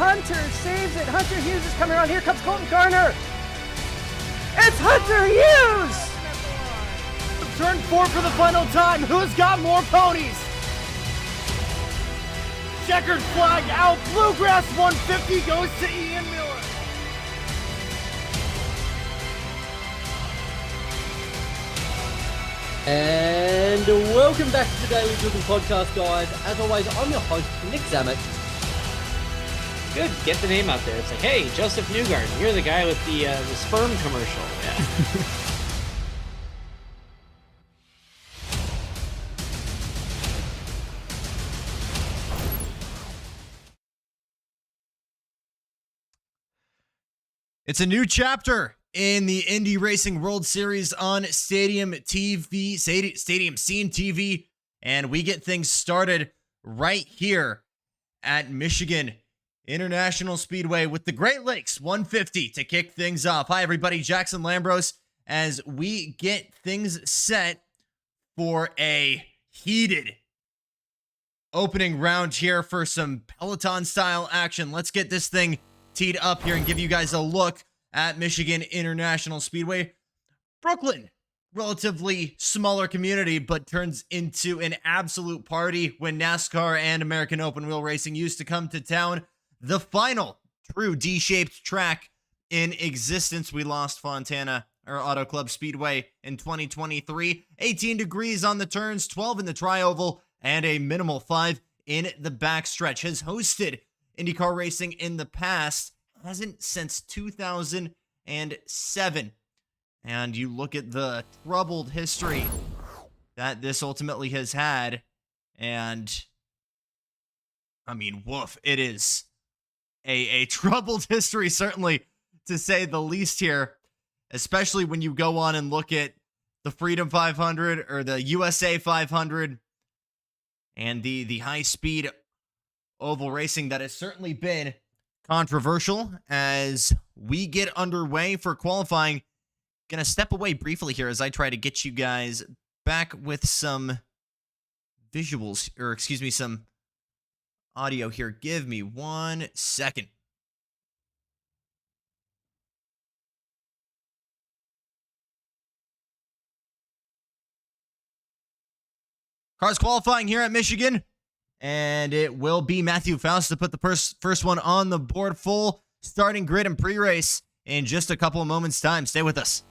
Hunter saves it. Hunter Hughes is coming around. Here comes Colton Garner. It's Hunter Hughes! Turn 4 for the final time. Who's got more ponies? Checkered flag out. Bluegrass 150 goes to Ian Miller. And welcome back to the Daily Cooking Podcast, guys. As always, I'm your host, Nick Zammit. Good, get the name out there. It's like, hey, Joseph Newgarden, you're the guy with the sperm commercial. Yeah. It's a new chapter in the Indy Racing World Series on Stadium TV, Stadium Scene TV, and we get things started right here at Michigan International Speedway with the Great Lakes 150 to kick things off. Hi, everybody. Jackson Lambros as we get things set for a heated opening round here for some Peloton-style action. Let's get this thing teed up here and give you guys a look at Michigan International Speedway. Brooklyn, relatively smaller community, but turns into an absolute party when NASCAR and American Open Wheel Racing used to come to town. The final true D-shaped track in existence. We lost Fontana, or Auto Club Speedway, in 2023. 18 degrees on the turns, 12 in the tri-oval, and a minimal 5 in the backstretch. Has hosted IndyCar racing in the past, hasn't since 2007. And you look at the troubled history that this ultimately has had, and I mean, woof, it is a troubled history, certainly, to say the least here, especially when you go on and look at the Freedom 500 or the USA 500 and the high-speed oval racing that has certainly been controversial. As we get underway for qualifying, gonna step away briefly here as I try to get you guys back with some visuals, or excuse me, some audio here. Give me 1 second. Cars qualifying here at Michigan, and it will be Matthew Faust to put the first one on the board. Full starting grid and pre-race in just a couple of moments' time. Stay with us.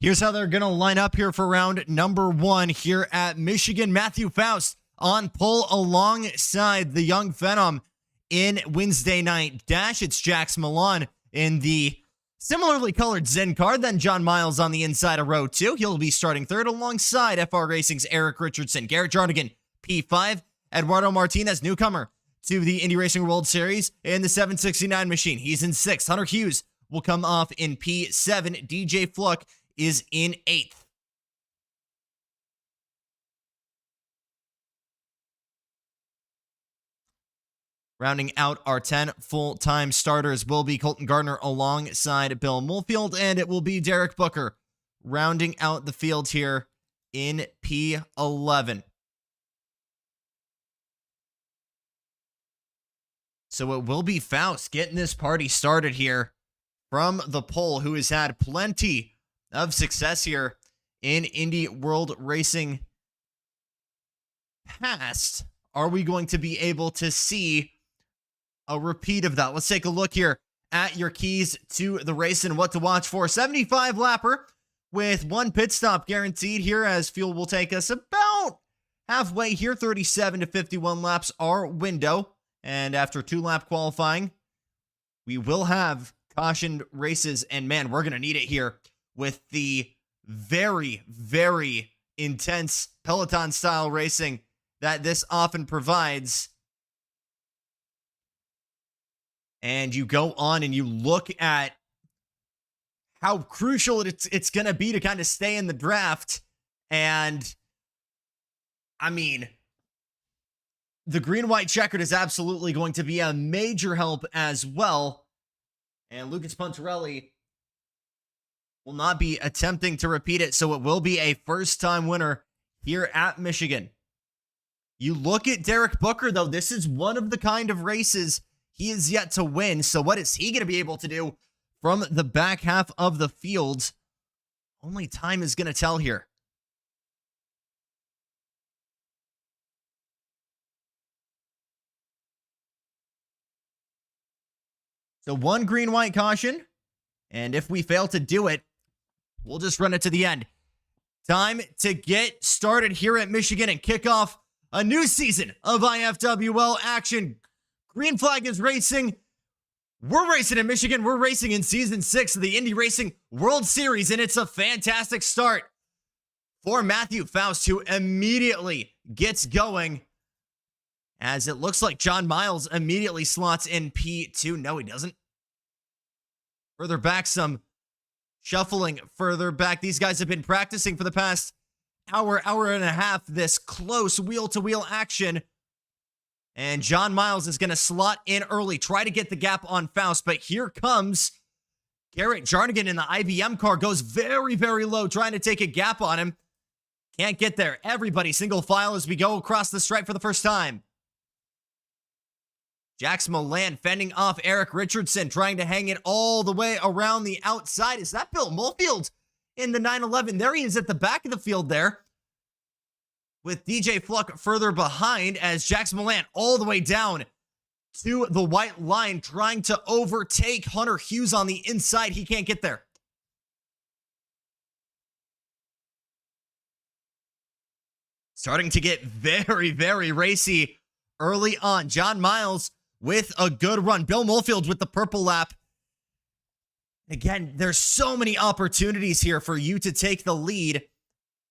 Here's how they're going to line up here for round number 1 here at Michigan. Matthew Faust on pole alongside the young Phenom in Wednesday night dash. It's Jackson Lambros in the similarly colored Zen car. Then John Miles on the inside of row 2. He'll be starting third alongside FR Racing's Erik Richardson. Garrett Jarnigan, P5. Eduardo Martinez, newcomer to the Indy Racing World Series in the 769 machine. He's in 6th. Hunter Hughes will come off in P7. DJ Fluck is in 8th. Rounding out our 10 full-time starters will be Colton Gardner alongside Bill Mulfield, and it will be Derek Booker rounding out the field here in P11. So it will be Faust getting this party started here from the pole, who has had plenty of success here in Indy World Racing past. Are we going to be able to see a repeat of that? Let's take a look here at your keys to the race and what to watch for. 75 lapper with 1 pit stop guaranteed here, as fuel will take us about halfway here. 37 to 51 laps our window. And after 2 lap qualifying, we will have cautioned races. And man, we're going to need it here with the very, very intense Peloton-style racing that this often provides. And you go on and you look at how crucial it's going to be to kind of stay in the draft. And I mean, the green-white checkered is absolutely going to be a major help as well. And Lucas Puntarelli will not be attempting to repeat it, so it will be a first-time winner here at Michigan. You look at Derek Booker, though. This is one of the kind of races he is yet to win. So what is he going to be able to do from the back half of the field? Only time is going to tell here. So 1 green-white caution, and if we fail to do it, we'll just run it to the end. Time to get started here at Michigan and kick off a new season of IFWL action. Green flag is racing. We're racing in Michigan. We're racing in season 6 of the Indy Racing World Series, and it's a fantastic start for Matthew Faust, who immediately gets going, as it looks like John Miles immediately slots in P2. No, he doesn't. Further back, some shuffling further back. These guys have been practicing for the past hour and a half, this close wheel-to-wheel action. And John Miles is going to slot in early, try to get the gap on Faust. But here comes Garrett Jarnigan in the IBM car. Goes very, very low, trying to take a gap on him. Can't get there. Everybody single file as we go across the stripe for the first time. Jackson Lambros fending off Erik Richardson, trying to hang it all the way around the outside. Is that Bill Mulfield in the 911? There he is at the back of the field there, with DJ Fluck further behind, as Jackson Lambros all the way down to the white line, trying to overtake Hunter Hughes on the inside. He can't get there. Starting to get very, very racy early on. John Miles with a good run. Bill Mulfield with the purple lap. Again, there's so many opportunities here for you to take the lead.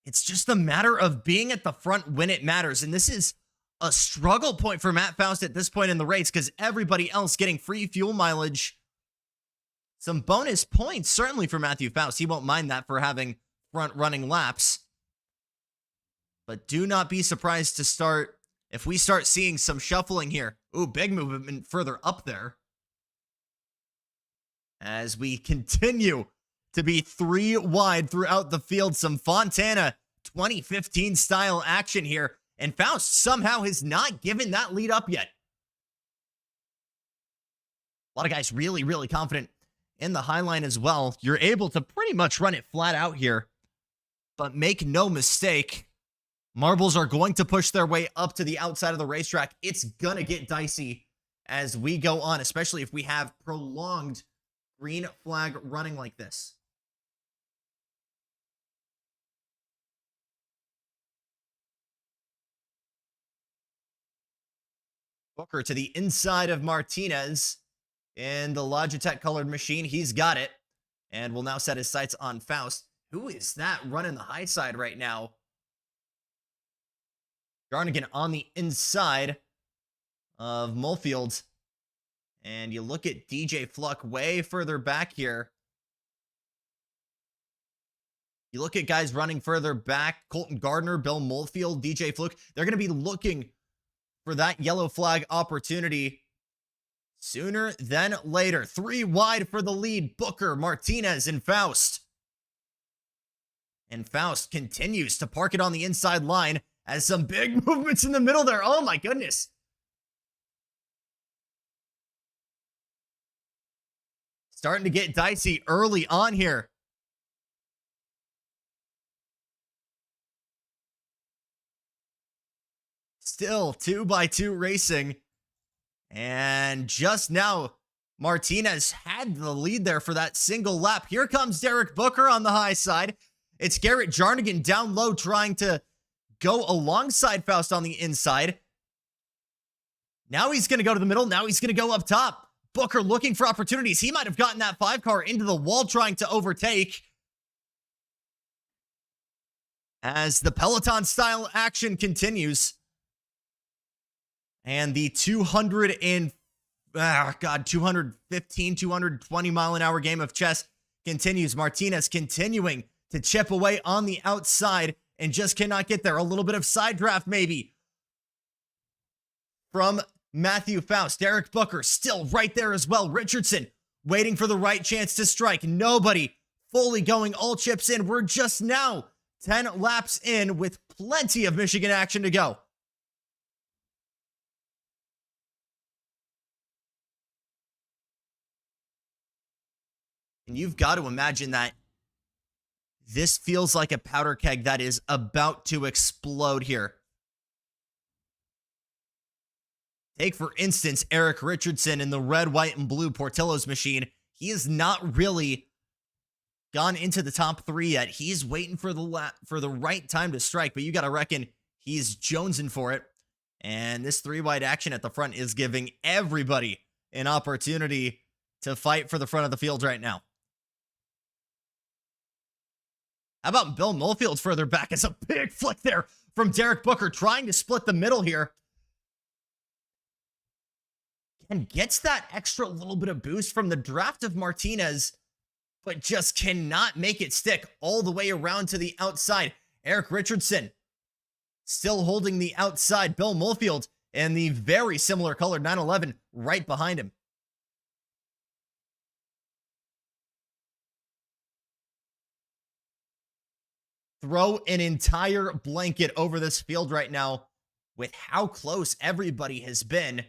It's just a matter of being at the front when it matters. And this is a struggle point for Matt Faust at this point in the race, because everybody else getting free fuel mileage. Some bonus points, certainly for Matthew Faust. He won't mind that for having front running laps. But do not be surprised if we start seeing some shuffling here. Ooh, big movement further up there, as we continue to be 3 wide throughout the field. Some Fontana 2015 style action here. And Faust somehow has not given that lead up yet. A lot of guys really, really confident in the high line as well. You're able to pretty much run it flat out here. But make no mistake, marbles are going to push their way up to the outside of the racetrack. It's going to get dicey as we go on, especially if we have prolonged green flag running like this. Booker to the inside of Martinez in the Logitech colored machine. He's got it and will now set his sights on Faust. Who is that running the high side right now? Jarnigan on the inside of Molefield. And you look at DJ Fluck way further back here. You look at guys running further back, Colton Gardner, Bill Molefield, DJ Fluke. They're going to be looking for that yellow flag opportunity sooner than later. 3 wide for the lead, Booker, Martinez, and Faust. And Faust continues to park it on the inside line as some big movements in the middle there. Oh my goodness. Starting to get dicey early on here. Still 2x2 racing. And just now, Martinez had the lead there for that single lap. Here comes Derek Booker on the high side. It's Garrett Jarnigan down low trying to go alongside Faust on the inside. Now he's going to go to the middle. Now he's going to go up top. Booker looking for opportunities. He might have gotten that 5 car into the wall trying to overtake. As the Peloton-style action continues. And the 215, 220 mile an hour game of chess continues. Martinez continuing to chip away on the outside and just cannot get there. A little bit of side draft maybe from Matthew Faust. Derek Booker still right there as well. Richardson waiting for the right chance to strike. Nobody fully going all chips in. We're just now 10 laps in with plenty of Michigan action to go. And you've got to imagine that this feels like a powder keg that is about to explode here. Take, for instance, Erik Richardson in the red, white, and blue Portillo's machine. He has not really gone into the top 3 yet. He's waiting for the right time to strike, but you got to reckon he's jonesing for it. And this 3-wide action at the front is giving everybody an opportunity to fight for the front of the field right now. How about Bill Molefield further back? It's a big flick there from Derek Booker trying to split the middle here. And gets that extra little bit of boost from the draft of Martinez, but just cannot make it stick all the way around to the outside. Erik Richardson still holding the outside. Bill Molefield and the very similar colored 911 right behind him. Throw an entire blanket over this field right now with how close everybody has been.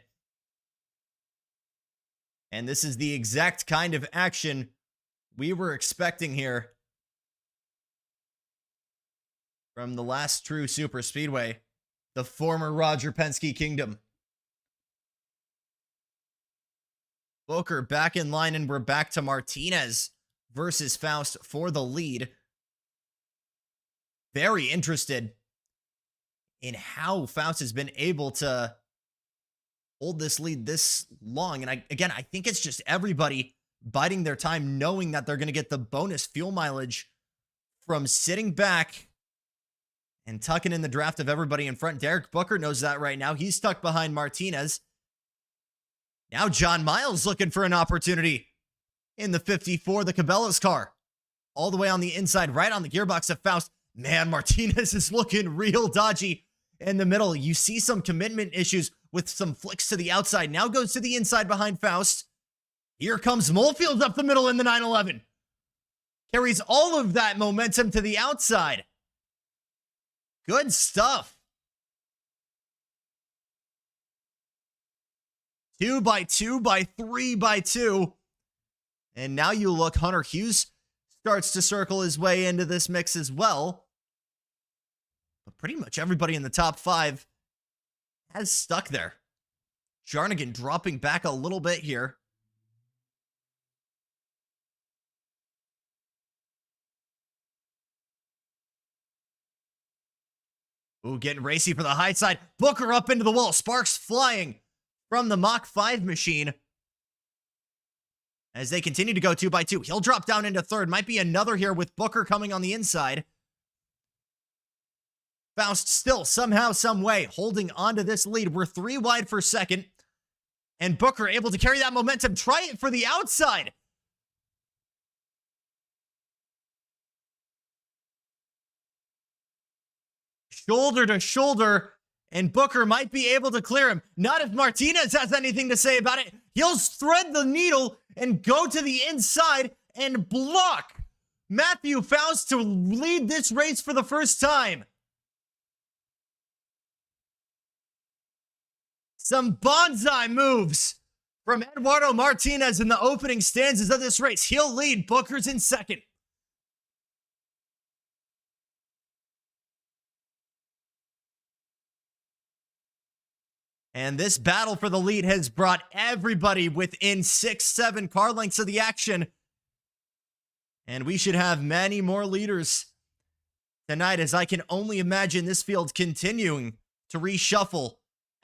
And this is the exact kind of action we were expecting here from the last true super speedway, the former Roger Penske Kingdom. Booker back in line, and we're back to Martinez versus Faust for the lead. Very interested in how Faust has been able to hold this lead this long. And I think it's just everybody biding their time, knowing that they're going to get the bonus fuel mileage from sitting back and tucking in the draft of everybody in front. Derek Booker knows that right now. He's stuck behind Martinez. Now John Miles looking for an opportunity in the 54, the Cabela's car. All the way on the inside, right on the gearbox of Faust. Man, Martinez is looking real dodgy in the middle. You see some commitment issues with some flicks to the outside. Now goes to the inside behind Faust. Here comes Molefield up the middle in the 911. Carries all of that momentum to the outside. Good stuff. 2x2 by 3x2. And now you look, Hunter Hughes starts to circle his way into this mix as well. But pretty much everybody in the top 5 has stuck there. Jarnigan dropping back a little bit here. Ooh, getting racy for the high side. Booker up into the wall. Sparks flying from the Mach 5 machine. As they continue to go 2 by 2. He'll drop down into third. Might be another here with Booker coming on the inside. Faust still somehow, some way, holding on to this lead. We're 3 wide for second. And Booker able to carry that momentum. Try it for the outside. Shoulder to shoulder. And Booker might be able to clear him. Not if Martinez has anything to say about it. He'll thread the needle and go to the inside and block Matthew Faust to lead this race for the first time. Some bonsai moves from Eduardo Martinez in the opening stanzas of this race. He'll lead. Booker's in second. And this battle for the lead has brought everybody within 6-7 car lengths of the action. And we should have many more leaders tonight, as I can only imagine this field continuing to reshuffle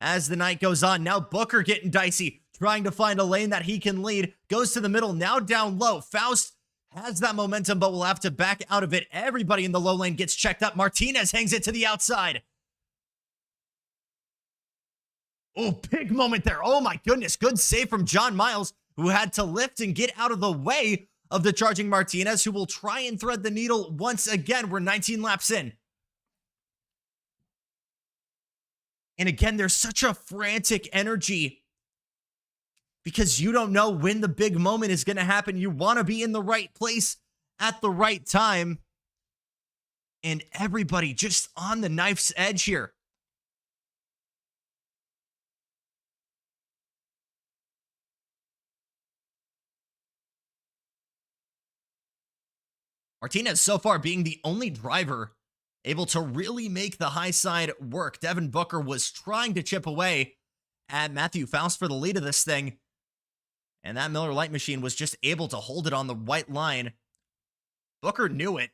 as the night goes on. Now Booker getting dicey, trying to find a lane that he can lead. Goes to the middle, now down low. Faust has that momentum, but will have to back out of it. Everybody in the low lane gets checked up. Martinez hangs it to the outside. Oh, big moment there. Oh my goodness. Good save from John Miles, who had to lift and get out of the way of the charging Martinez, who will try and thread the needle once again. We're 19 laps in. And again, there's such a frantic energy because you don't know when the big moment is going to happen. You want to be in the right place at the right time. And everybody just on the knife's edge here. Martinez so far being the only driver able to really make the high side work. Devin Booker was trying to chip away at Matthew Faust for the lead of this thing. And that Miller Lite machine was just able to hold it on the white line. Booker knew it.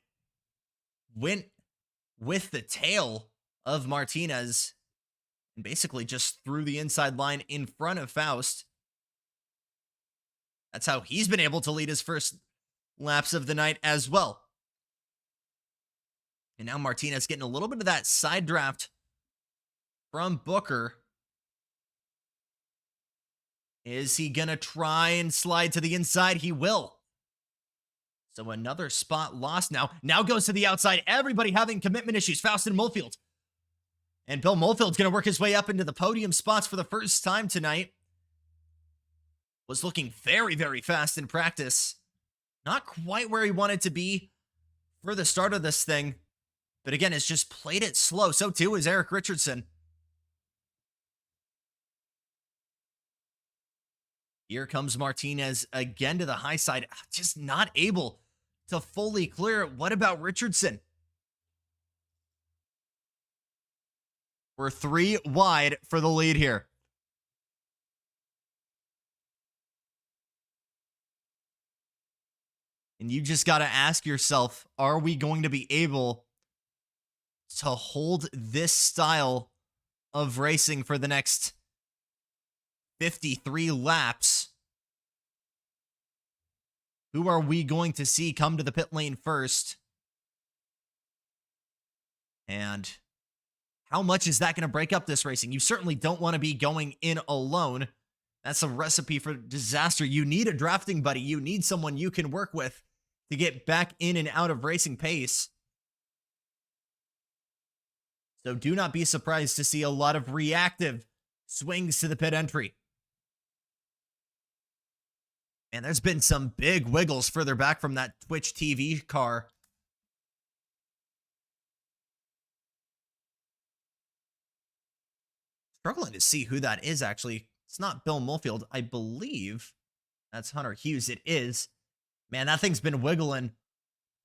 Went with the tail of Martinez and basically just threw the inside line in front of Faust. That's how he's been able to lead his first laps of the night as well. And now Martinez getting a little bit of that side draft from Booker. Is he going to try and slide to the inside? He will. So another spot lost now. Now goes to the outside. Everybody having commitment issues. Faust and Mulfield. And Bill Mulfield's going to work his way up into the podium spots for the first time tonight. Was looking very, very fast in practice. Not quite where he wanted to be for the start of this thing. But again, it's just played it slow. So too is Erik Richardson. Here comes Martinez again to the high side. Just not able to fully clear it. What about Richardson? We're 3 wide for the lead here. And you just got to ask yourself, are we going to be able to hold this style of racing for the next 53 laps? Who are we going to see come to the pit lane first? And how much is that going to break up this racing? You certainly don't want to be going in alone. That's a recipe for disaster. You need a drafting buddy. You need someone you can work with to get back in and out of racing pace. So do not be surprised to see a lot of reactive swings to the pit entry. And there's been some big wiggles further back from that Twitch TV car. Struggling to see who that is, actually. It's not Bill Mulfield. I believe that's Hunter Hughes. It is. Man, that thing's been wiggling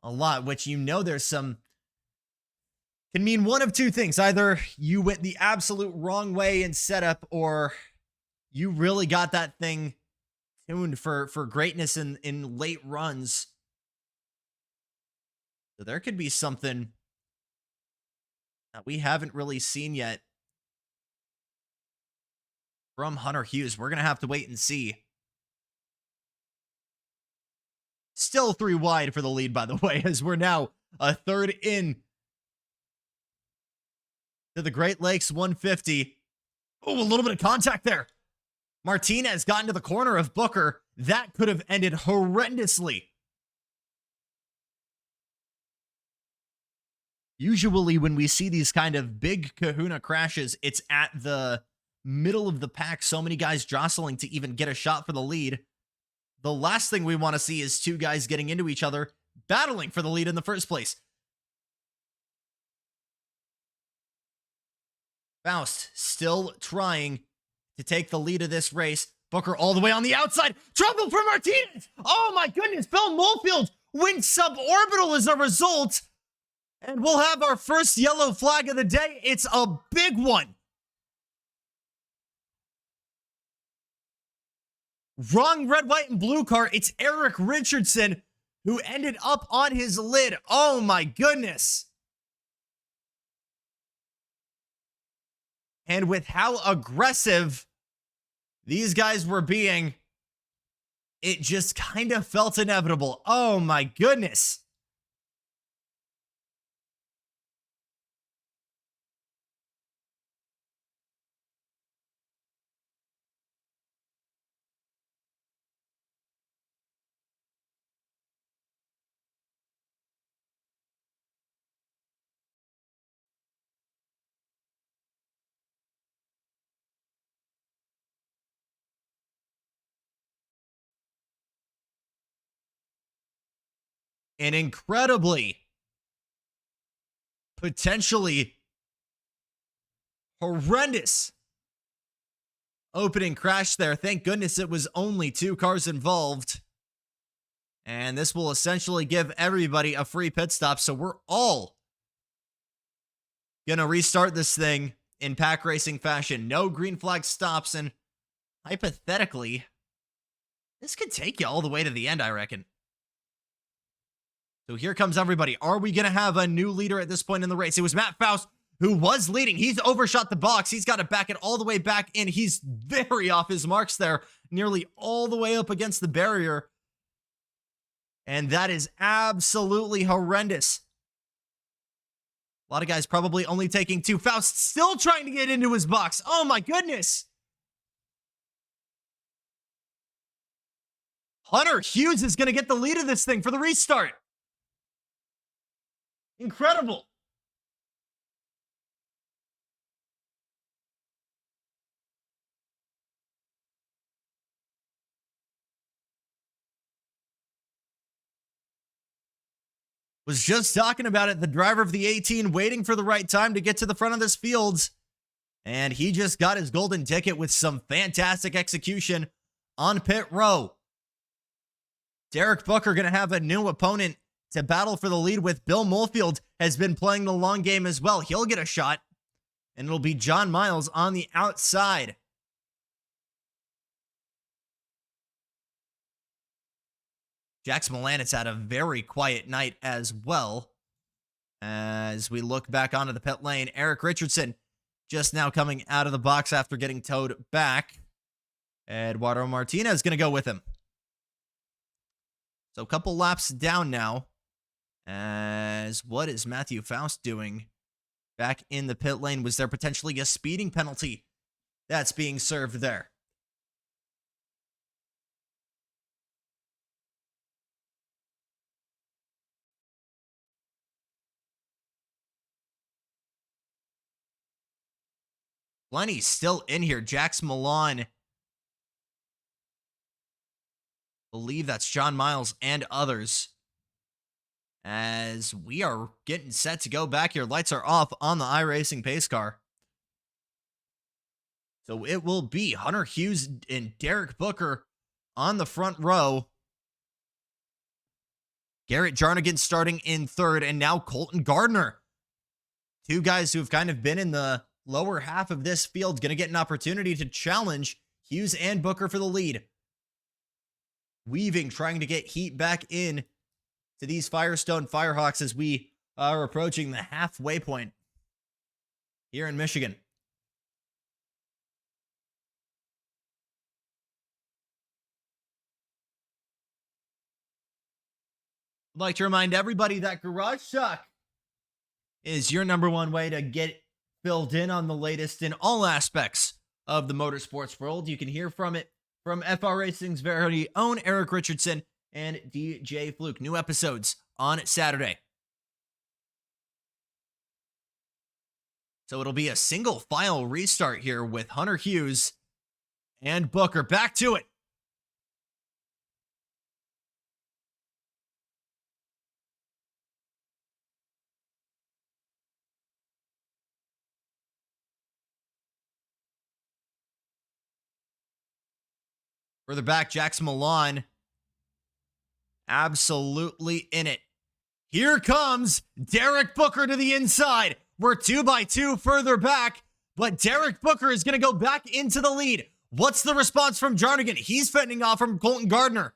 a lot, which you know there's some... can mean one of two things. Either you went the absolute wrong way in setup, or you really got that thing tuned for greatness in late runs. So there could be something that we haven't really seen yet from Hunter Hughes. We're going to have to wait and see. Still 3 wide for the lead, by the way, as we're now a third in to the Great Lakes 150. Oh, a little bit of contact there. Martinez got into the corner of Booker. That could have ended horrendously. Usually when we see these kind of big kahuna crashes, it's at the middle of the pack. So many guys jostling to even get a shot for the lead. The last thing we want to see is 2 guys getting into each other, battling for the lead in the first place. Faust still trying to take the lead of this race. Booker all the way on the outside. Trouble for Martinez. Oh my goodness. Bill Molefield went suborbital as a result. And we'll have our first yellow flag of the day. It's a big one. Wrong red, white, and blue car. It's Erik Richardson who ended up on his lid. Oh my goodness. And with how aggressive these guys were being, it just kind of felt inevitable. Oh my goodness. An incredibly, potentially horrendous opening crash there. Thank goodness it was only 2 cars involved. And this will essentially give everybody a free pit stop. So we're all going to restart this thing in pack racing fashion. No green flag stops. And hypothetically, this could take you all the way to the end, I reckon. So here comes everybody. Are we going to have a new leader at this point in the race? It was Matt Faust who was leading. He's overshot the box. He's got to back it all the way back in. He's very off his marks there, nearly all the way up against the barrier. And that is absolutely horrendous. A lot of guys probably only taking 2. Faust still trying to get into his box. Oh my goodness. Hunter Hughes is going to get the lead of this thing for the restart. Incredible. Was just talking about it. The driver of the 18 waiting for the right time to get to the front of this field. And he just got his golden ticket with some fantastic execution on pit row. Derek Booker going to have a new opponent to battle for the lead with. Bill Molefield has been playing the long game as well. He'll get a shot, and it'll be John Miles on the outside. Jackson Lambros had a very quiet night as well. As we look back onto the pit lane, Erik Richardson just now coming out of the box after getting towed back. Eduardo Martinez is going to go with him. So a couple laps down now. As what is Matthew Faust doing back in the pit lane? Was there potentially a speeding penalty that's being served there? Plenty still in here. Jax Milan. Believe that's John Miles and others. As we are getting set to go back here. Lights are off on the iRacing pace car. So it will be Hunter Hughes and Derek Booker on the front row. Garrett Jarnigan starting in third, and now Colton Gardner. 2 guys who have kind of been in the lower half of this field, going to get an opportunity to challenge Hughes and Booker for the lead. Weaving, trying to get heat back in to these Firestone Firehawks as we are approaching the halfway point here in Michigan. I'd like to remind everybody that Garage Talk is your number one way to get filled in on the latest in all aspects of the motorsports world. You can hear from it from FR Racing's very own Erik Richardson and DJ Fluck. New episodes on Saturday. So it'll be a single file restart here with Hunter Hughes and Booker. Back to it. Further back, Jackson Milan absolutely in it. Here comes Derek Booker to the inside. We're 2x2 further back, but Derek Booker is going to go back into the lead. What's the response from Jarnigan? He's fending off from Colton Gardner.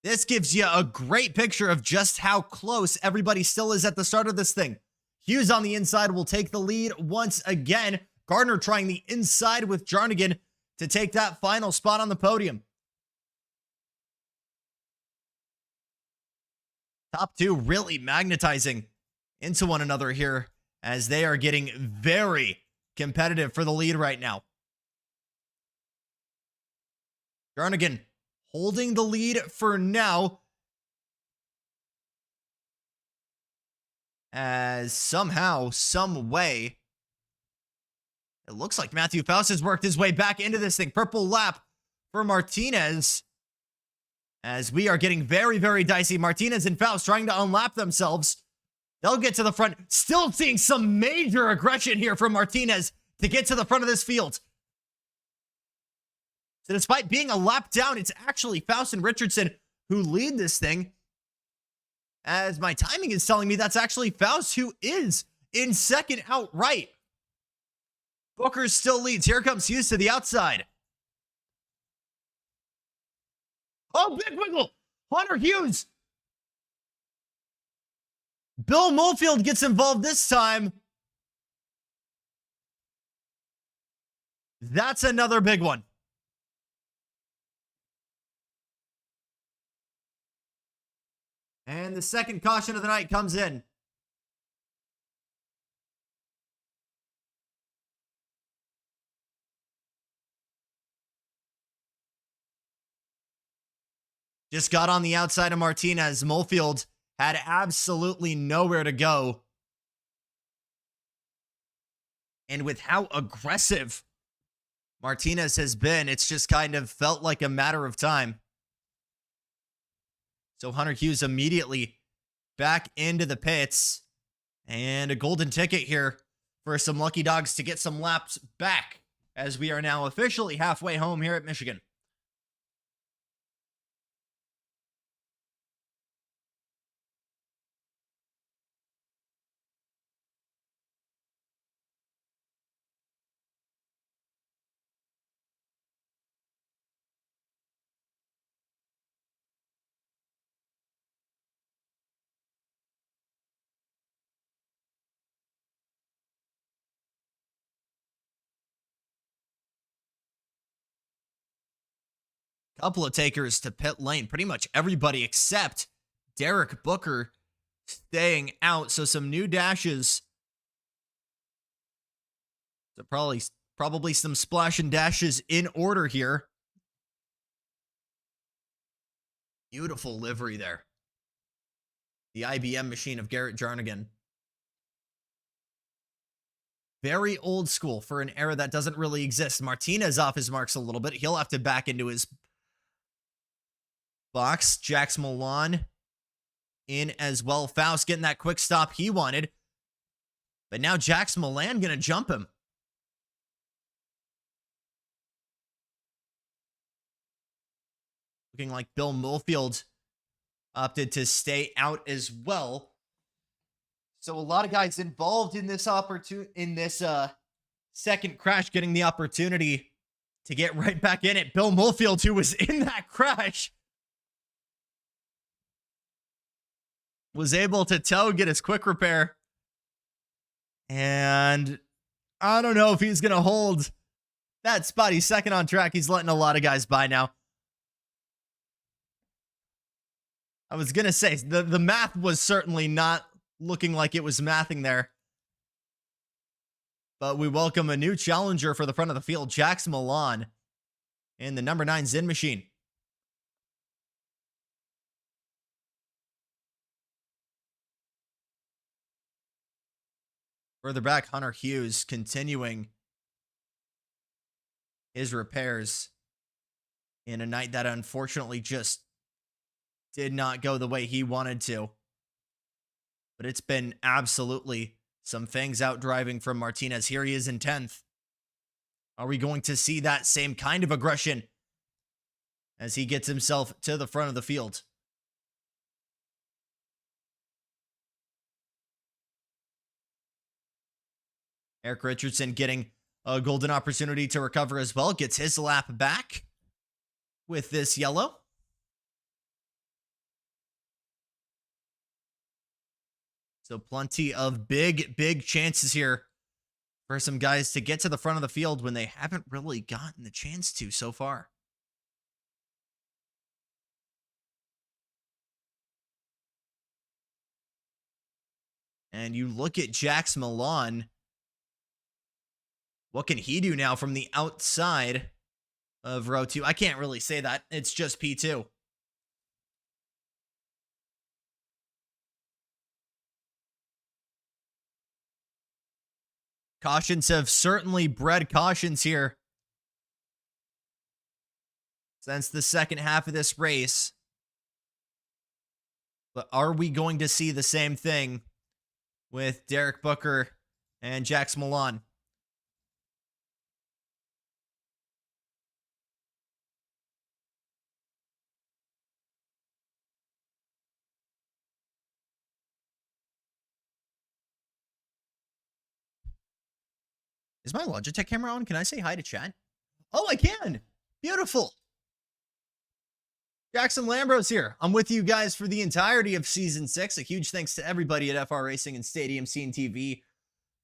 This gives you a great picture of just how close everybody still is at the start of this thing. Hughes on the inside will take the lead once again. Gardner trying the inside with Jarnigan to take that final spot on the podium. Top two really magnetizing into one another here as they are getting very competitive for the lead right now. Jarnigan holding the lead for now, as somehow, some way, it looks like Matthew Faust has worked his way back into this thing. Purple lap for Martinez, as we are getting very, very dicey. Martinez and Faust trying to unlap themselves. They'll get to the front. Still seeing some major aggression here from Martinez to get to the front of this field. So despite being a lap down, it's actually Faust and Richardson who lead this thing. As my timing is telling me that's actually Faust who is in second outright. Booker still leads. Here comes Hughes to the outside. Oh, big wiggle. Hunter Hughes. Bill Molefield gets involved this time. That's another big one. And the second caution of the night comes in. Just got on the outside of Martinez. Molefield had absolutely nowhere to go. And with how aggressive Martinez has been, it's just kind of felt like a matter of time. So Hunter Hughes immediately back into the pits. And a golden ticket here for some lucky dogs to get some laps back, as we are now officially halfway home here at Michigan. Couple of takers to pit lane. Pretty much everybody except Derek Booker staying out. So some new dashes. So probably some splash and dashes in order here. Beautiful livery there. The IBM machine of Garrett Jarnigan. Very old school for an era that doesn't really exist. Martinez off his marks a little bit. He'll have to back into his box. Jax Milan in as well. Faust getting that quick stop he wanted. But now Jax Milan going to jump him. Looking like Bill Molefield opted to stay out as well. So a lot of guys involved in this second crash getting the opportunity to get right back in it. Bill Molefield, who was in that crash, was able to tow, get his quick repair. And I don't know if he's going to hold that spot. He's second on track. He's letting a lot of guys by now. I was going to say, the math was certainly not looking like it was mathing there. But we welcome a new challenger for the front of the field, Jackson Lambros, in the number 9 Zin machine. Further back, Hunter Hughes continuing his repairs in a night that unfortunately just did not go the way he wanted to. But it's been absolutely some fangs out driving from Martinez. Here he is in 10th. Are we going to see that same kind of aggression as he gets himself to the front of the field? Erik Richardson getting a golden opportunity to recover as well. Gets his lap back with this yellow. So plenty of big chances here for some guys to get to the front of the field when they haven't really gotten the chance to so far. And you look at Jackson Lambros. What can he do now from the outside of row 2? I can't really say that. It's just P2. Cautions have certainly bred cautions here since the second half of this race. But are we going to see the same thing with Derek Booker and Jackson Lambros? Is my Logitech camera on? Can I say hi to chat? Oh, I can. Beautiful. Jackson Lambros here. I'm with you guys for the entirety of Season 6. A huge thanks to everybody at FR Racing and Stadium Scene TV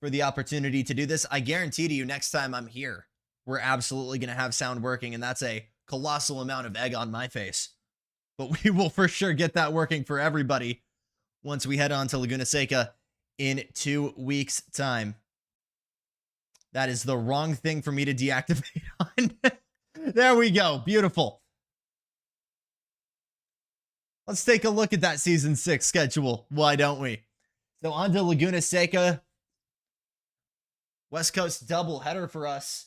for the opportunity to do this. I guarantee to you next time I'm here, we're absolutely going to have sound working, and that's a colossal amount of egg on my face. But we will for sure get that working for everybody once we head on to Laguna Seca in 2 weeks' time. That is the wrong thing for me to deactivate on. There we go. Beautiful. Let's take a look at that Season 6 schedule. Why don't we? So on to Laguna Seca. West Coast doubleheader for us.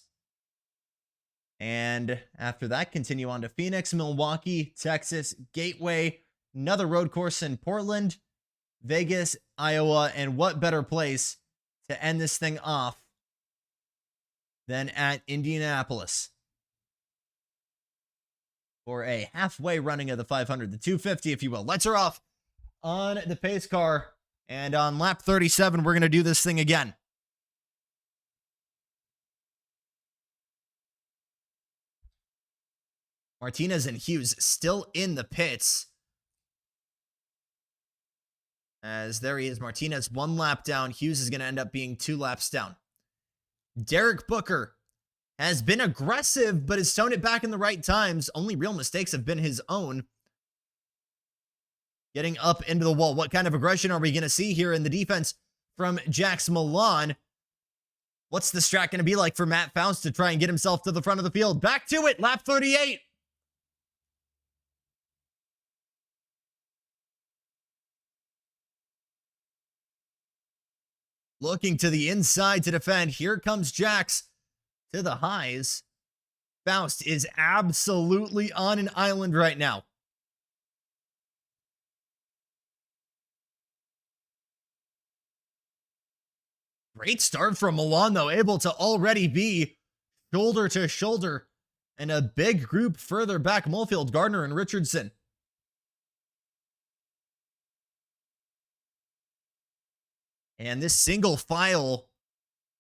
And after that, continue on to Phoenix, Milwaukee, Texas, Gateway, another road course in Portland, Vegas, Iowa, and what better place to end this thing off than at Indianapolis for a halfway running of the 500, the 250, if you will. Lights are off on the pace car, and on lap 37, we're going to do this thing again. Martinez and Hughes still in the pits. As there he is, Martinez 1 lap down. Hughes is going to end up being 2 laps down. Derek Booker has been aggressive, but has toned it back in the right times. Only real mistakes have been his own. Getting up into the wall. What kind of aggression are we going to see here in the defense from Jackson Lambros? What's the strat going to be like for Matt Faust to try and get himself to the front of the field? Back to it, lap 38. Looking to the inside to defend. Here comes Jax to the highs. Faust is absolutely on an island right now. Great start from Milan, though, able to already be shoulder to shoulder. And a big group further back, Mulfield, Gardner, and Richardson. And this single file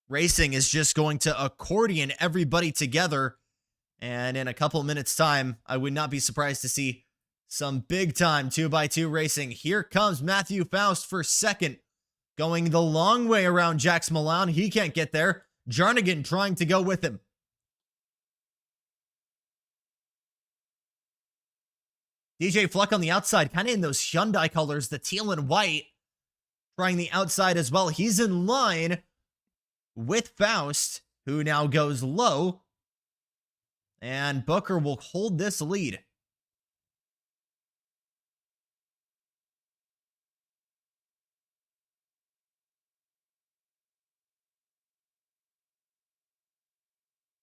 racing is just going to accordion everybody together. And in a couple minutes' time, I would not be surprised to see some big time 2x2 racing. Here comes Matthew Faust for second, going the long way around Jackson Lambros. He can't get there. Jarnigan trying to go with him. DJ Fluck on the outside, kind of in those Hyundai colors, the teal and white, trying the outside as well. He's in line with Faust, who now goes low, and Booker will hold this lead.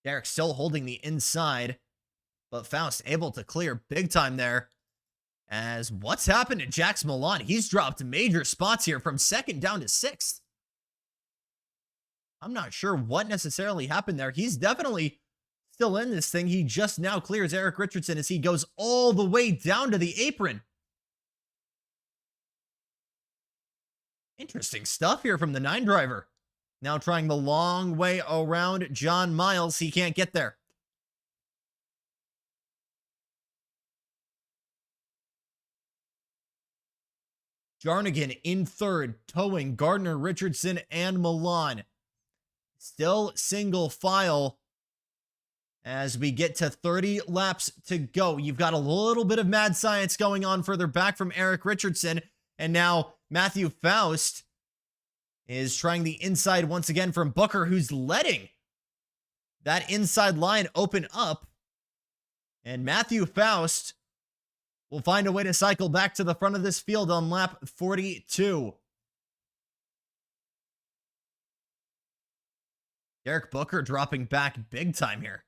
Derek still holding the inside, but Faust able to clear big time there. As what's happened to Jackson Lambros? He's dropped major spots here from second down to sixth. I'm not sure what necessarily happened there. He's definitely still in this thing. He just now clears Erik Richardson as he goes all the way down to the apron. Interesting stuff here from the 9 driver. Now trying the long way around John Miles. He can't get there. Jarnigan in third, towing Gardner, Richardson, and Milan. Still single file as we get to 30 laps to go. You've got a little bit of mad science going on further back from Erik Richardson. And now Matthew Faust is trying the inside once again from Booker, who's letting that inside line open up. And Matthew Faust will find a way to cycle back to the front of this field on lap 42. Derek Booker dropping back big time here.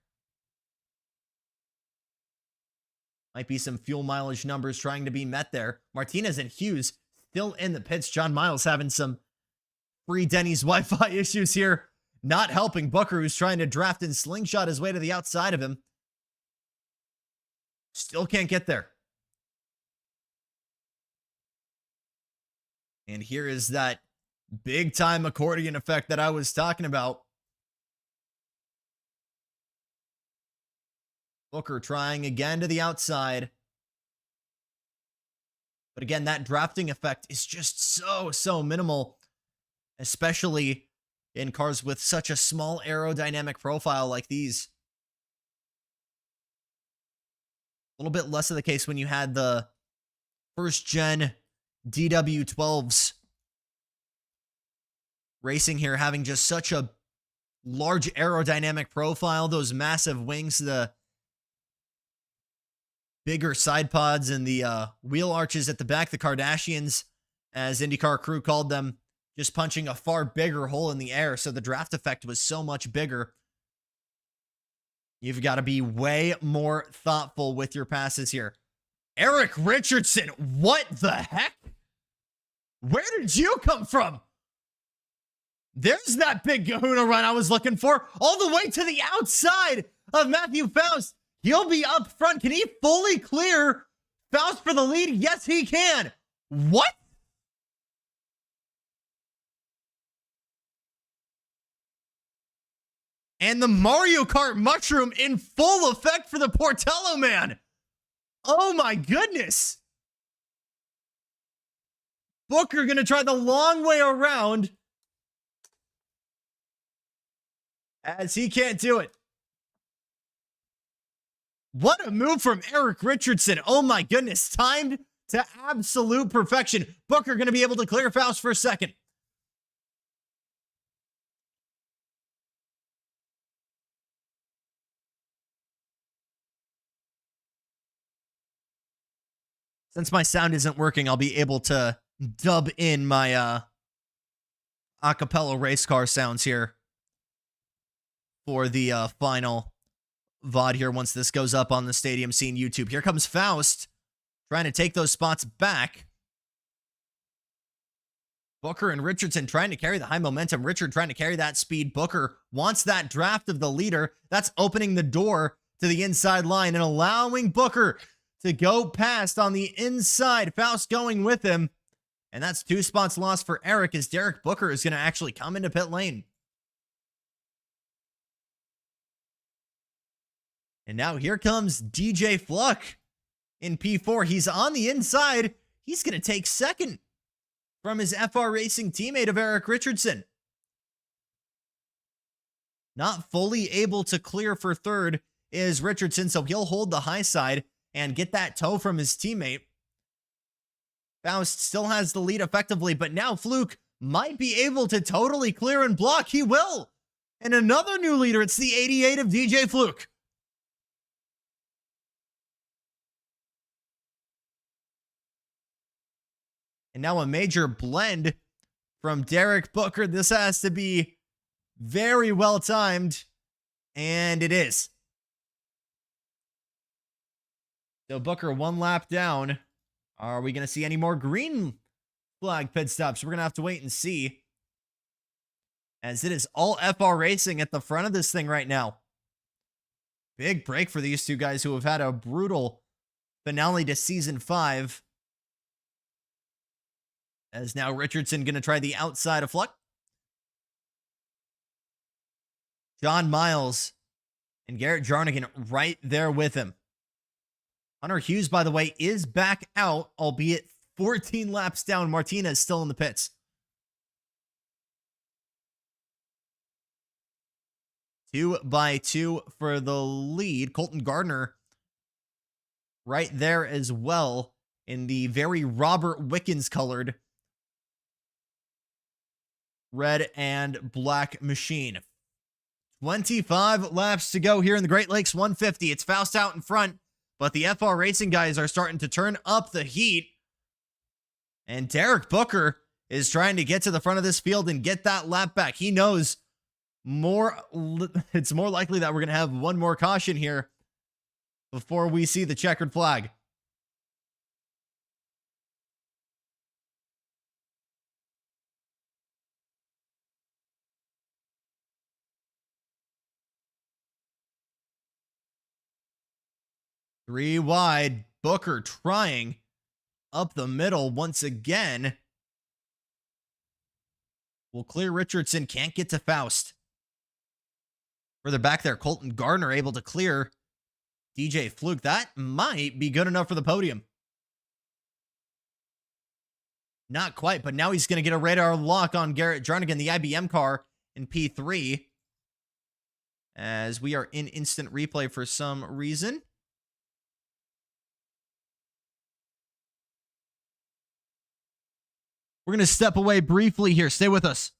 Might be some fuel mileage numbers trying to be met there. Martinez and Hughes still in the pits. John Miles having some free Denny's Wi-Fi issues here. Not helping Booker, who's trying to draft and slingshot his way to the outside of him. Still can't get there. And here is that big time accordion effect that I was talking about. Booker trying again to the outside. But again, that drafting effect is just so minimal, especially in cars with such a small aerodynamic profile like these. A little bit less of the case when you had the first gen DW12s racing here, having just such a large aerodynamic profile, those massive wings, the bigger side pods, and the wheel arches at the back, the Kardashians, as IndyCar crew called them, just punching a far bigger hole in the air, so the draft effect was so much bigger. You've got to be way more thoughtful with your passes here. Erik Richardson, what the heck? Where did you come from? There's that big kahuna run I was looking for, all the way to the outside of Matthew Faust. He'll be up front. Can he fully clear Faust for the lead? Yes, he can. What? And the Mario Kart mushroom in full effect for the Portello man. Oh my goodness. Booker going to try the long way around, as he can't do it. What a move from Erik Richardson. Oh my goodness. Timed to absolute perfection. Booker going to be able to clear Faust for a second. Since my sound isn't working, I'll be able to dub in my acapella race car sounds here for the final VOD here once this goes up on the Stadium Scene YouTube. Here comes Faust trying to take those spots back. Booker and Richardson trying to carry the high momentum. Richard trying to carry that speed. Booker wants that draft of the leader. That's opening the door to the inside line and allowing Booker to go past on the inside. Faust going with him. And that's 2 spots lost for Erik, as Derek Booker is going to actually come into pit lane. And now here comes DJ Fluck in P4. He's on the inside. He's going to take second from his FR Racing teammate of Erik Richardson. Not fully able to clear for third is Richardson, so he'll hold the high side. and get that toe from his teammate. Faust still has the lead effectively, but now Fluke might be able to totally clear and block. He will. And another new leader. It's the 88 of DJ Fluke. And now a major blend from Derek Booker. This has to be very well timed. And it is. So Booker 1 lap down. Are we going to see any more green flag pit stops? We're going to have to wait and see. As it is all FR Racing at the front of this thing right now. Big break for these two guys who have had a brutal finale to Season 5. As now Richardson going to try the outside of Fluck. John Miles and Garrett Jarnigan right there with him. Hunter Hughes, by the way, is back out, albeit 14 laps down. Martinez still in the pits. 2 by 2 for the lead. Colton Gardner right there as well in the very Robert Wickens colored red and black machine. 25 laps to go here in the Great Lakes 150. It's Faust out in front, but the FR Racing guys are starting to turn up the heat. And Derek Booker is trying to get to the front of this field and get that lap back. He knows it's more likely that we're going to have one more caution here before we see the checkered flag. Three wide. Booker trying up the middle once again. Will clear Richardson. Can't get to Faust. Further back there, Colton Gardner able to clear DJ Fluke. That might be good enough for the podium. Not quite, but now he's going to get a radar lock on Garrett Jarnigan, the IBM car in P3. As we are in instant replay for some reason. We're going to step away briefly here. Stay with us.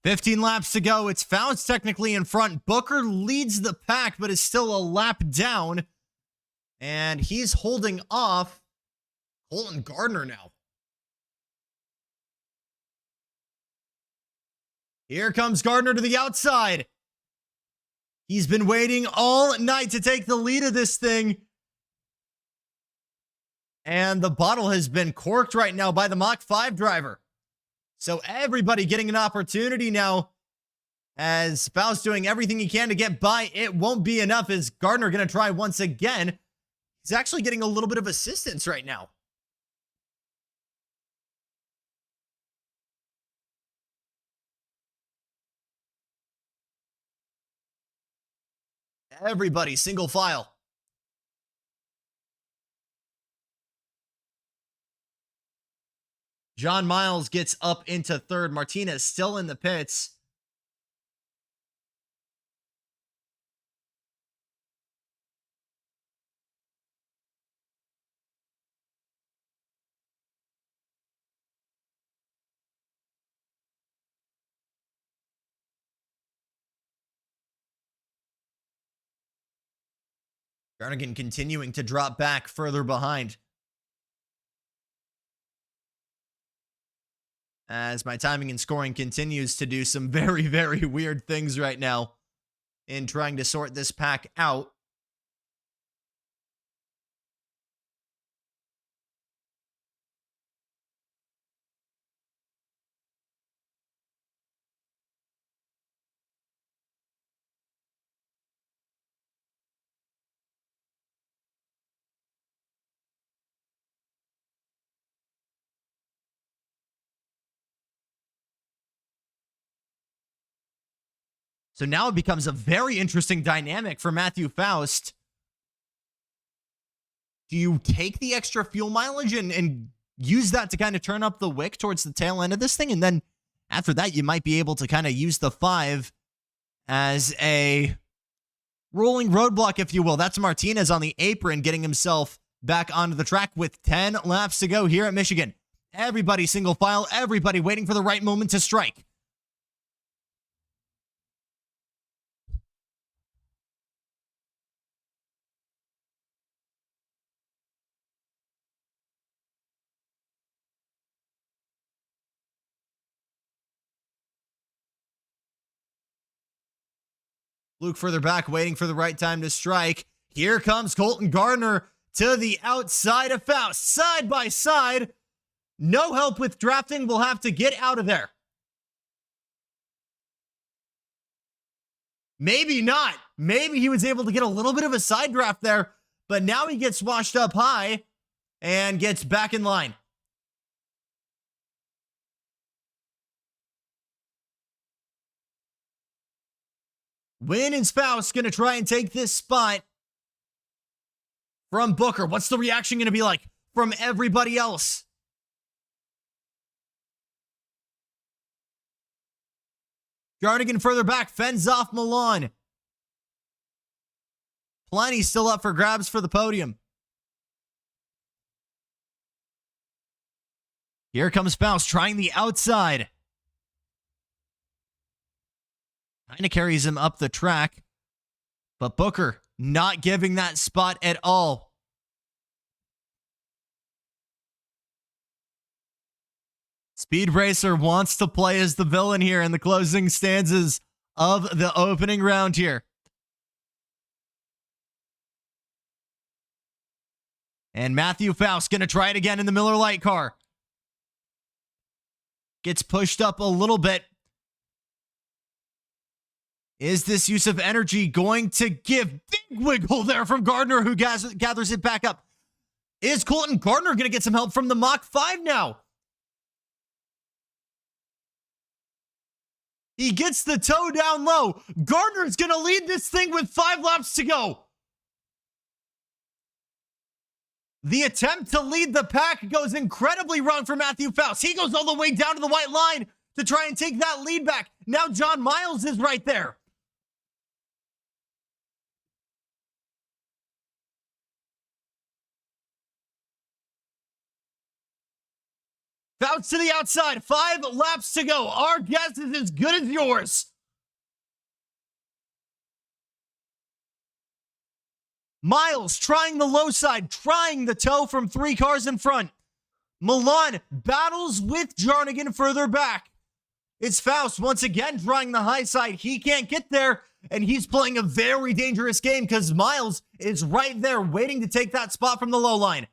15 laps to go. It's Faust technically in front. Booker leads the pack, but is still a lap down. And he's holding off Colton Gardner now. Here comes Gardner to the outside. He's been waiting all night to take the lead of this thing. And the bottle has been corked right now by the Mach 5 driver. So everybody getting an opportunity now, as Faust doing everything he can to get by. It won't be enough. Is Gardner going to try once again? He's actually getting a little bit of assistance right now. Everybody, single file. John Miles gets up into third. Martinez still in the pits. Jarnigan continuing to drop back further behind. As my timing and scoring continues to do some very, very weird things right now in trying to sort this pack out. So now it becomes a very interesting dynamic for Matthew Faust. Do you take the extra fuel mileage and use that to kind of turn up the wick towards the tail end of this thing? And then after that, you might be able to kind of use the 5 as a rolling roadblock, if you will. That's Martinez on the apron getting himself back onto the track with 10 laps to go here at Michigan. Everybody single file, everybody waiting for the right moment to strike. Luke further back, waiting for the right time to strike. Here comes Colton Gardner to the outside of Faust. Side by side. No help with drafting. We'll have to get out of there. Maybe not. Maybe he was able to get a little bit of a side draft there, but now he gets washed up high and gets back in line. Win and Faust going to try and take this spot from Booker. What's the reaction going to be like from everybody else? Jarnigan further back, fends off Milan. Plenty still up for grabs for the podium. Here comes Faust trying the outside. Kind of carries him up the track, but Booker not giving that spot at all. Speed Racer wants to play as the villain here in the closing stanzas of the opening round here. And Matthew Faust going to try it again in the Miller Lite car. Gets pushed up a little bit. Is this use of energy going to give big wiggle there from Gardner, who gathers it back up? Is Colton Gardner going to get some help from the Mach 5 now? He gets the toe down low. Gardner's going to lead this thing with 5 laps to go. The attempt to lead the pack goes incredibly wrong for Matthew Faust. He goes all the way down to the white line to try and take that lead back. Now John Miles is right there. Faust to the outside. 5 laps to go. Our guess is as good as yours. Miles trying the low side, trying the toe from 3 cars in front. Milan battles with Jarnigan further back. It's Faust once again trying the high side. He can't get there, and he's playing a very dangerous game because Miles is right there waiting to take that spot from the low line.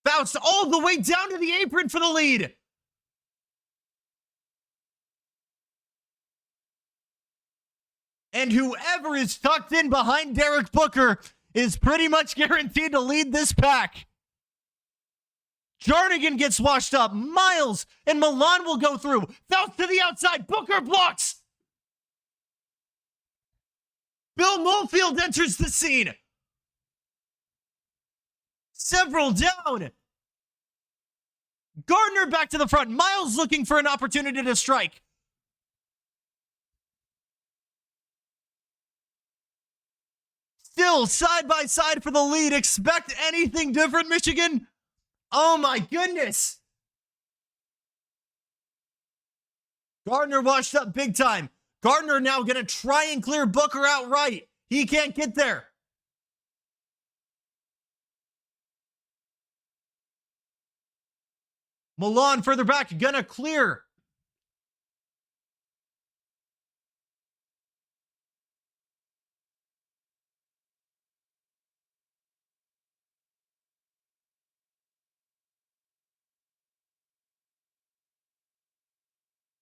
Faust all the way down to the apron for the lead. And whoever is tucked in behind Derek Booker is pretty much guaranteed to lead this pack. Jarnigan gets washed up. Miles and Milan will go through. Faust to the outside. Booker blocks. Bill Molefield enters the scene. Several down. Gardner back to the front. Miles looking for an opportunity to strike. Still side by side for the lead. Expect anything different, Michigan? Oh my goodness. Gardner washed up big time. Gardner now going to try and clear Booker outright. He can't get there. Milan further back, gonna clear.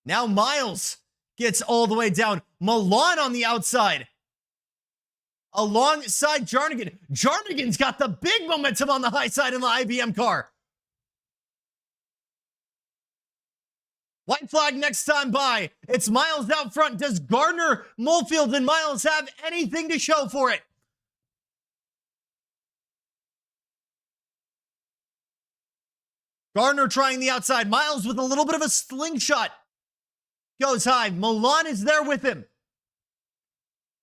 Now Miles gets all the way down. Milan on the outside. Alongside Jarnigan. Jarnigan's got the big momentum on the high side in the IBM car. White flag next time by. It's Miles out front. Does Gardner, Molefield, and Miles have anything to show for it? Gardner trying the outside. Miles with a little bit of a slingshot. Goes high. Milan is there with him.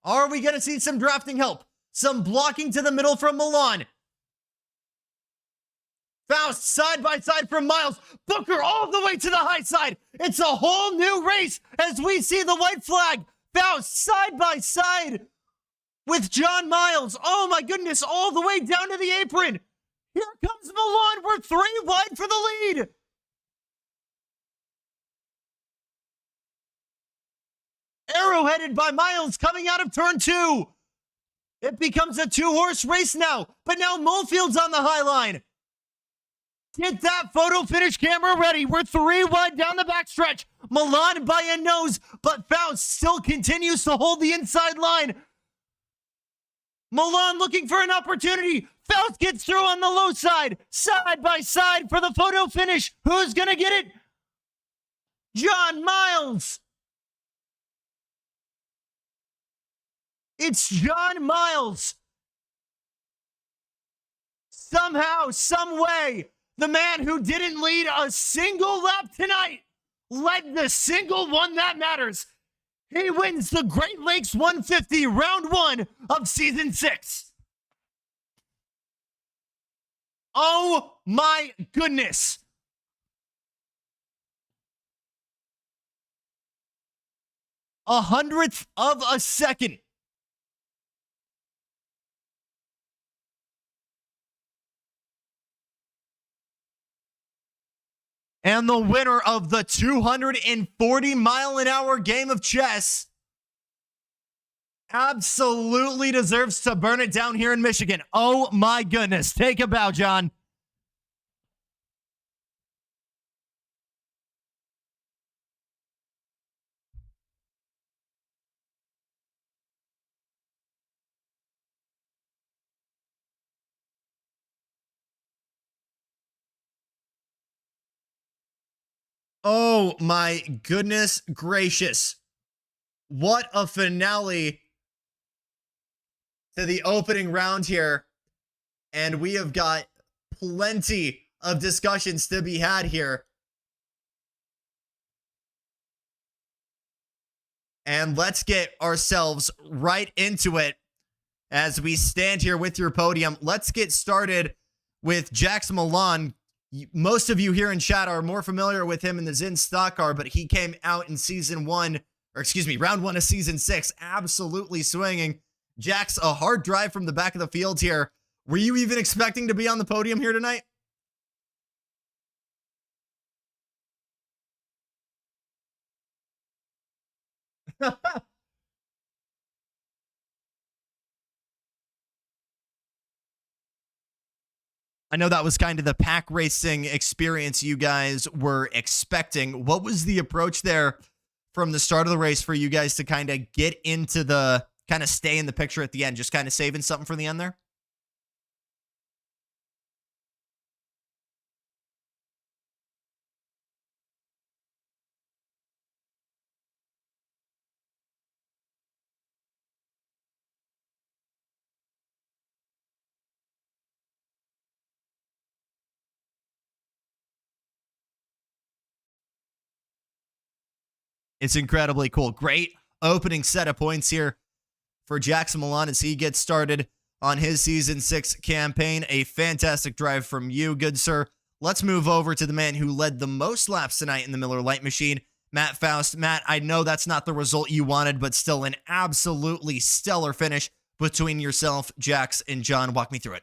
Are we going to see some drafting help? Some blocking to the middle from Milan. Faust side by side from Miles. Booker all the way to the high side. It's a whole new race as we see the white flag. Faust side by side with John Miles. Oh my goodness, all the way down to the apron. Here comes Milan. We're 3 wide for the lead. Arrowheaded by Miles coming out of turn 2. It becomes a 2-horse race now, but now Molefield's on the high line. Get that photo finish camera ready. We're 3 wide down the backstretch. Milan by a nose, but Faust still continues to hold the inside line. Milan looking for an opportunity. Faust gets through on the low side. Side by side for the photo finish. Who's going to get it? John Miles. It's John Miles. Somehow, some way, the man who didn't lead a single lap tonight led the single one that matters. He wins the Great Lakes 150 round 1 of season 6. Oh my goodness. A 100th of a second. And the winner of the 240-mile-an-hour game of chess absolutely deserves to burn it down here in Michigan. Oh my goodness. Take a bow, John. Oh my goodness gracious. What a finale to the opening round here. And we have got plenty of discussions to be had here. And let's get ourselves right into it as we stand here with your podium. Let's get started with Jackson Milan. Most of you here in chat are more familiar with him in the Zin stock car, but he came out in round one of season 6, absolutely swinging. Jax, a hard drive from the back of the field here. Were you even expecting to be on the podium here tonight? I know that was kind of the pack racing experience you guys were expecting. What was the approach there from the start of the race for you guys to kind of get into the, kind of stay in the picture at the end, just kind of saving something for the end there? It's incredibly cool. Great opening set of points here for Jackson Milan as he gets started on his season 6 campaign. A fantastic drive from you, good sir. Let's move over to the man who led the most laps tonight in the Miller Lite machine, Matt Faust. Matt, I know that's not the result you wanted, but still an absolutely stellar finish between yourself, Jax, and John. Walk me through it.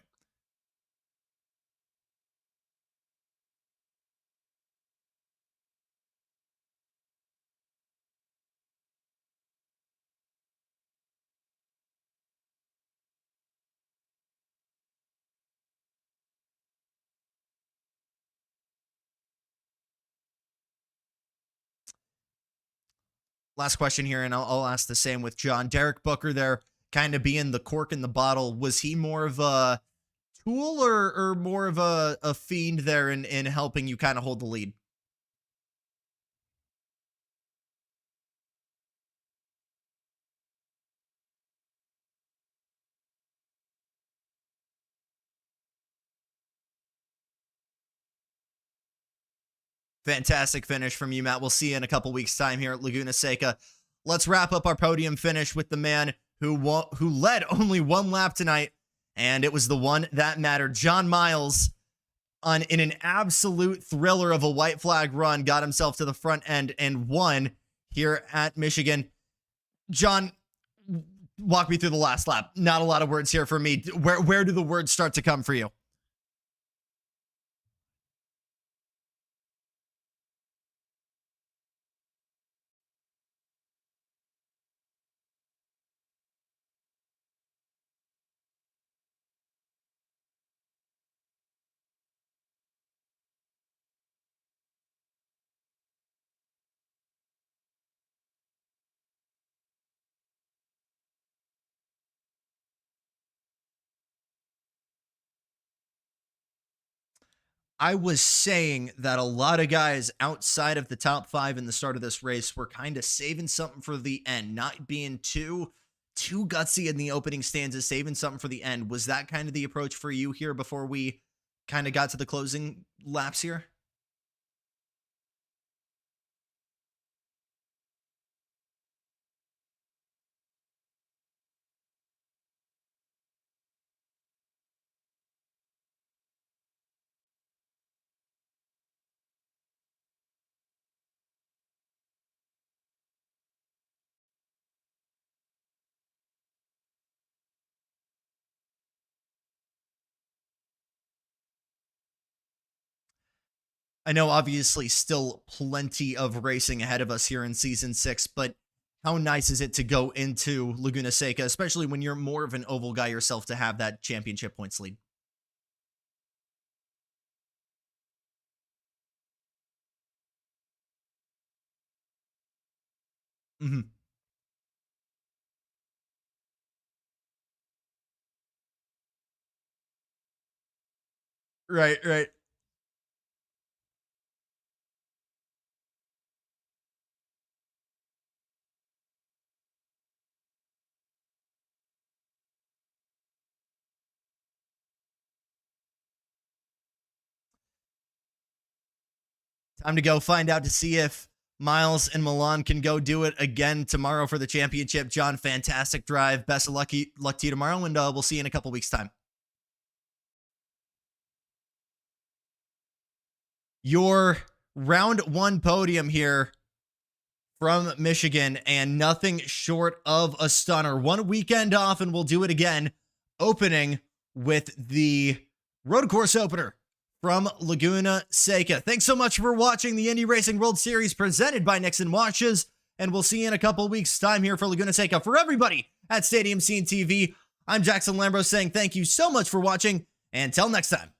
Last question here, and I'll ask the same with John. Derek Booker there, kind of being the cork in the bottle. Was he more of a tool or more of a fiend there in helping you kind of hold the lead? Fantastic finish from you, Matt. We'll see you in a couple weeks' time here at Laguna Seca. Let's wrap up our podium finish with the man who led only one lap tonight, and it was the one that mattered. John Miles, in an absolute thriller of a white flag run, got himself to the front end and won here at Michigan. John, walk me through the last lap. Not a lot of words here for me. Where do the words start to come for you? I was saying that a lot of guys outside of the top 5 in the start of this race were kind of saving something for the end, not being too gutsy in the opening stanzas, saving something for the end. Was that kind of the approach for you here before we kind of got to the closing laps here? I know obviously still plenty of racing ahead of us here in season 6, but how nice is it to go into Laguna Seca, especially when you're more of an oval guy yourself, to have that championship points lead? Mm-hmm. Right, right. Time to go find out to see if Miles and Milan can go do it again tomorrow for the championship. John, fantastic drive. Best of luck to you tomorrow, and we'll see you in a couple weeks' time. your round one podium here from Michigan, and nothing short of a stunner. One weekend off, and we'll do it again, opening with the road course opener from Laguna Seca. Thanks so much for watching the Indy Racing World Series presented by Nixon Watches, and we'll see you in a couple weeks' time here for Laguna Seca. For everybody at Stadium Scene TV, I'm Jackson Lambros saying thank you so much for watching, and until next time.